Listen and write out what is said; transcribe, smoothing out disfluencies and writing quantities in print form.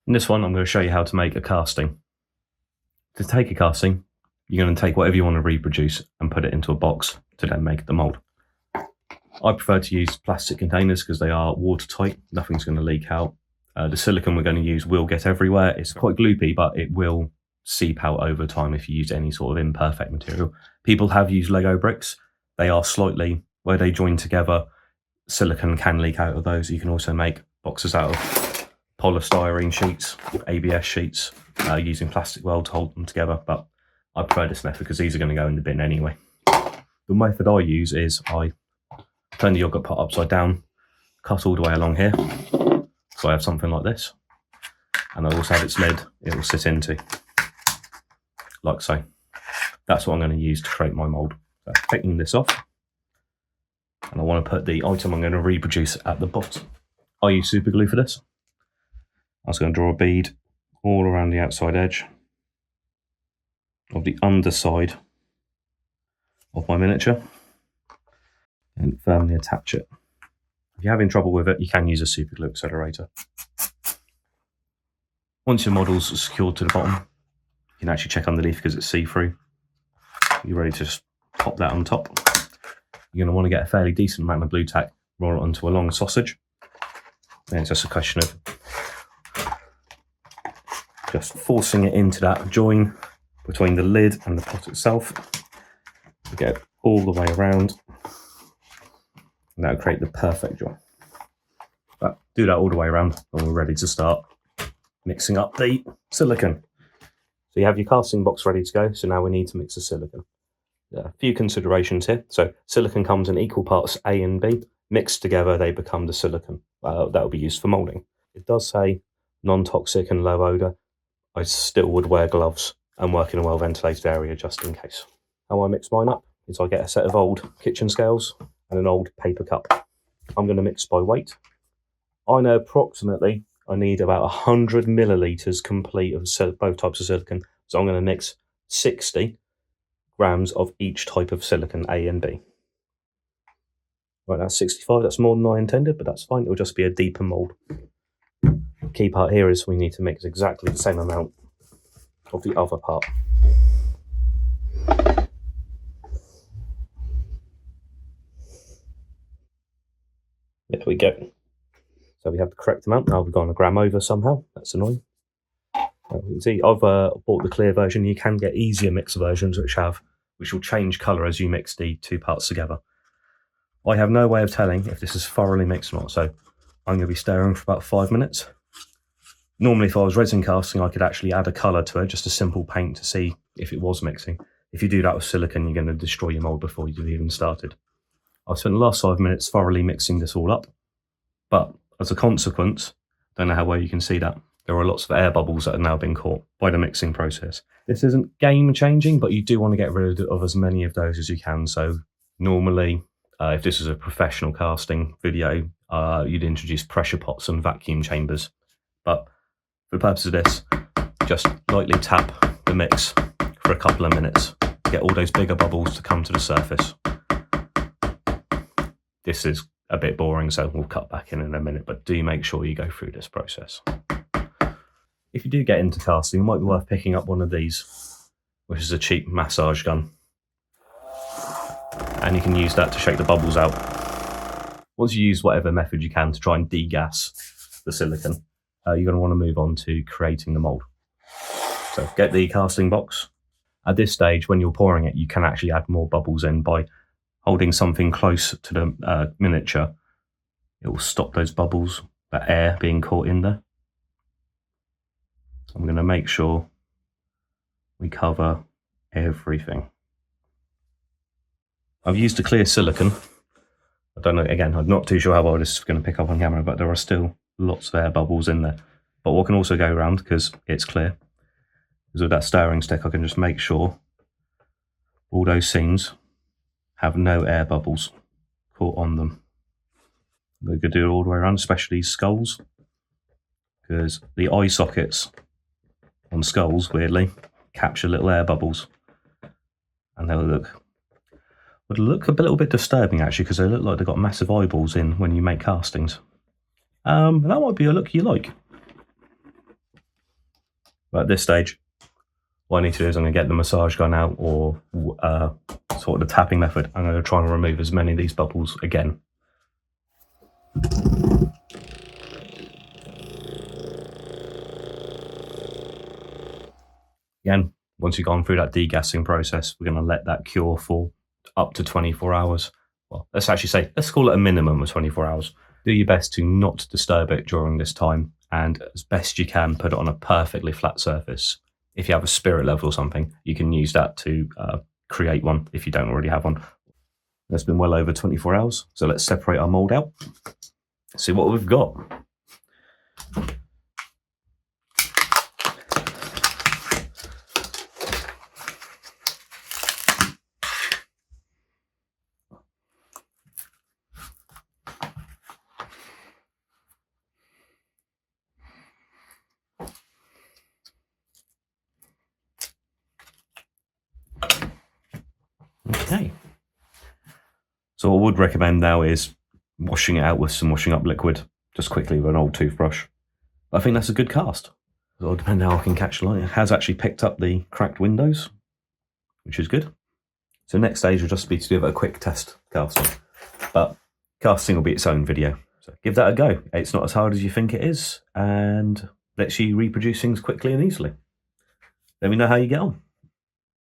In this one, I'm going to show you how to make a casting. To take a casting, you're going to take whatever you want to reproduce and put it into a box to then make the mold. I prefer to use plastic containers because they are watertight, nothing's going to leak out. The silicone we're going to use will get everywhere. It's quite gloopy, but it will seep out over time if you use any sort of imperfect material. People have used Lego bricks. They are slightly, where they join together, silicone can leak out of those. You can also make boxes out of polystyrene sheets, ABS sheets, using plastic weld to hold them together, but I prefer this method because these are going to go in the bin anyway. The method I use is I turn the yogurt pot upside down, cut all the way along here, so I have something like this, and I also have its lid it will sit into, like so. That's what I'm going to use to create my mould. So taking this off, and I want to put the item I'm going to reproduce at the bottom. I use super glue for this. I was going to draw a bead all around the outside edge of the underside of my miniature and firmly attach it. If you're having trouble with it, you can use a super glue accelerator. Once your model's secured to the bottom, you can actually check underneath because it's see-through. You're ready to just pop that on top. You're going to want to get a fairly decent amount of blue tack, roll it onto a long sausage. Then it's just a question of just forcing it into that join between the lid and the pot itself. Get it all the way around, and that'll create the perfect join. But do that all the way around, and we're ready to start mixing up the silicone. So you have your casting box ready to go, so now we need to mix the silicone. A few considerations here. So silicone comes in equal parts A and B. Mixed together, they become the silicone. That will be used for moulding. It does say non-toxic and low odour. I still would wear gloves and work in a well-ventilated area just in case. How I mix mine up is I get a set of old kitchen scales and an old paper cup. I'm going to mix by weight. I know approximately I need about 100 millilitres complete of both types of silicone. So I'm going to mix 60 grams of each type of silicone, A and B. Right, that's 65. That's more than I intended, but that's fine. It'll just be a deeper mould. Key part here is we need to mix exactly the same amount of the other part. There we go. So we have the correct amount. Now we've gone a gram over somehow. That's annoying. You can see I've bought the clear version. You can get easier mixer versions which will change colour as you mix the two parts together. I have no way of telling if this is thoroughly mixed or not, so I'm going to be stirring for about 5 minutes. Normally, if I was resin casting, I could actually add a colour to it, just a simple paint to see if it was mixing. If you do that with silicone, you're going to destroy your mould before you've even started. I've spent the last 5 minutes thoroughly mixing this all up, but as a consequence, don't know how well you can see that, there are lots of air bubbles that have now been caught by the mixing process. This isn't game-changing, but you do want to get rid of as many of those as you can. So normally, if this was a professional casting video, you'd introduce pressure pots and vacuum chambers. But for the purpose of this, just lightly tap the mix for a couple of minutes to get all those bigger bubbles to come to the surface. This is a bit boring, so we'll cut back in a minute, but do make sure you go through this process. If you do get into casting, it might be worth picking up one of these, which is a cheap massage gun. And you can use that to shake the bubbles out. Once you use whatever method you can to try and degas the silicone, you're going to want to move on to creating the mould. So get the casting box. At this stage, when you're pouring it, you can actually add more bubbles in by holding something close to the miniature. It will stop those bubbles, that air being caught in there. I'm going to make sure we cover everything. I've used a clear silicone. I don't know, again, I'm not too sure how well this is going to pick up on camera, but there are still lots of air bubbles in there. But what can also go around, because it's clear, is with that stirring stick, I can just make sure all those seams have no air bubbles caught on them. We could do it all the way around, especially skulls, because the eye sockets on skulls, weirdly, capture little air bubbles, and would look a little bit disturbing actually, because they look like they've got massive eyeballs in when you make castings. That might be a look you like. But at this stage, what I need to do is I'm going to get the massage gun out, or sort of the tapping method. I'm going to try and remove as many of these bubbles again. Again, once you've gone through that degassing process, we're going to let that cure for up to 24 hours. Well, let's actually say, let's call it a minimum of 24 hours. Do your best to not disturb it during this time, and as best you can, put it on a perfectly flat surface. If you have a spirit level or something, you can use that to create one if you don't already have one. It's been well over 24 hours, so let's separate our mold out, see what we've got. Okay. So what I would recommend now is washing it out with some washing up liquid, just quickly with an old toothbrush. I think that's a good cast. So it'll depend how I can catch light. It has actually picked up the cracked windows, which is good. So next stage will just be to do a quick test casting. But casting will be its own video. So give that a go. It's not as hard as you think it is, and lets you reproduce things quickly and easily. Let me know how you get on.